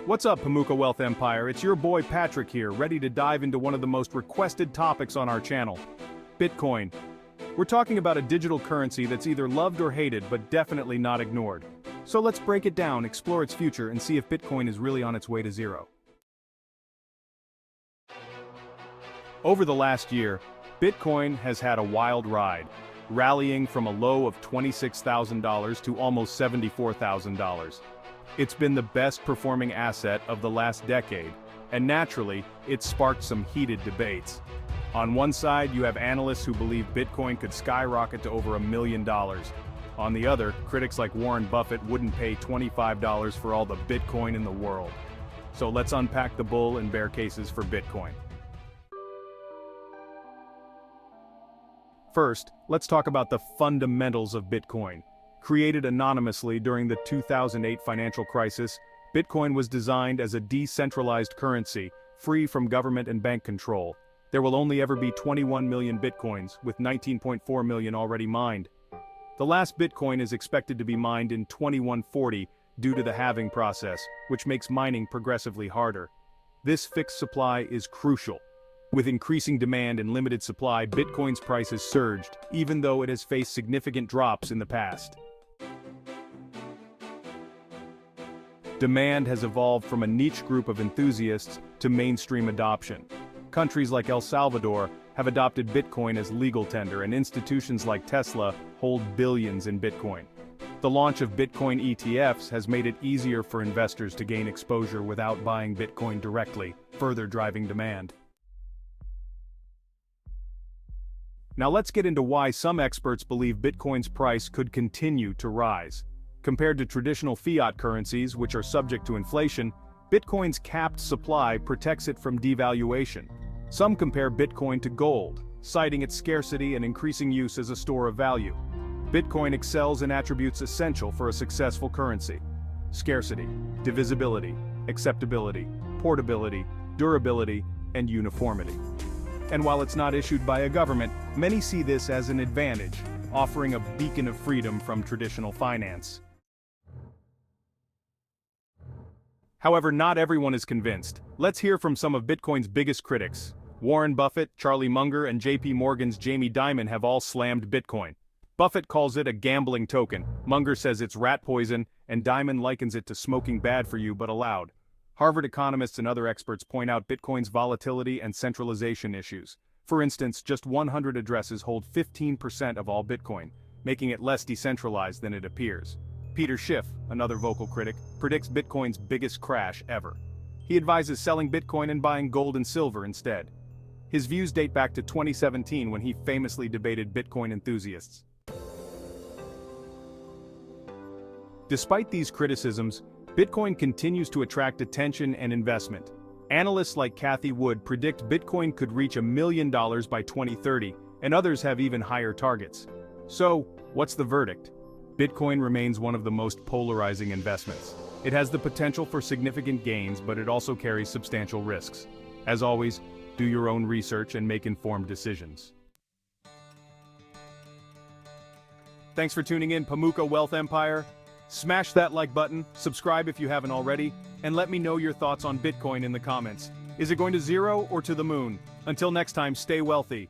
What's up, Pamuka Wealth Empire? It's your boy Patrick here, ready to dive into one of the most requested topics on our channel, Bitcoin. We're talking about a digital currency that's either loved or hated, but definitely not ignored. So let's break it down, explore its future, and see if Bitcoin is really on its way to zero. Over the last year, Bitcoin has had a wild ride, rallying from a low of $26,000 to almost $74,000. It's been the best performing asset of the last decade, and naturally, it's sparked some heated debates. On one side, you have analysts who believe Bitcoin could skyrocket to over $1 million. On the other, critics like Warren Buffett wouldn't pay $25 for all the Bitcoin in the world. So let's unpack the bull and bear cases for Bitcoin. First, let's talk about the fundamentals of Bitcoin. Created anonymously during the 2008 financial crisis, Bitcoin was designed as a decentralized currency, free from government and bank control. There will only ever be 21 million Bitcoins, with 19.4 million already mined. The last Bitcoin is expected to be mined in 2140 due to the halving process, which makes mining progressively harder. This fixed supply is crucial. With increasing demand and limited supply, Bitcoin's price has surged, even though it has faced significant drops in the past. Demand has evolved from a niche group of enthusiasts to mainstream adoption. Countries like El Salvador have adopted Bitcoin as legal tender, and institutions like Tesla hold billions in Bitcoin. The launch of Bitcoin ETFs has made it easier for investors to gain exposure without buying Bitcoin directly, further driving demand. Now let's get into why some experts believe Bitcoin's price could continue to rise. Compared to traditional fiat currencies, which are subject to inflation, Bitcoin's capped supply protects it from devaluation. Some compare Bitcoin to gold, citing its scarcity and increasing use as a store of value. Bitcoin excels in attributes essential for a successful currency: scarcity, divisibility, acceptability, portability, durability, and uniformity. And while it's not issued by a government, many see this as an advantage, offering a beacon of freedom from traditional finance. However, not everyone is convinced. Let's hear from some of Bitcoin's biggest critics. Warren Buffett, Charlie Munger, and JP Morgan's Jamie Dimon have all slammed Bitcoin. Buffett calls it a gambling token, Munger says it's rat poison, and Dimon likens it to smoking bad for you but allowed. Harvard economists and other experts point out Bitcoin's volatility and centralization issues. For instance, just 100 addresses hold 15% of all Bitcoin, making it less decentralized than it appears. Peter Schiff, another vocal critic, predicts Bitcoin's biggest crash ever. He advises selling Bitcoin and buying gold and silver instead. His views date back to 2017 when he famously debated Bitcoin enthusiasts. Despite these criticisms, Bitcoin continues to attract attention and investment. Analysts like Cathie Wood predict Bitcoin could reach $1 million by 2030, and others have even higher targets. So, what's the verdict? Bitcoin remains one of the most polarizing investments. It has the potential for significant gains, but it also carries substantial risks. As always, do your own research and make informed decisions. Thanks for tuning in, Pamuka Wealth Empire. Smash that like button, subscribe if you haven't already, and let me know your thoughts on Bitcoin in the comments. Is it going to zero or to the moon? Until next time, stay wealthy.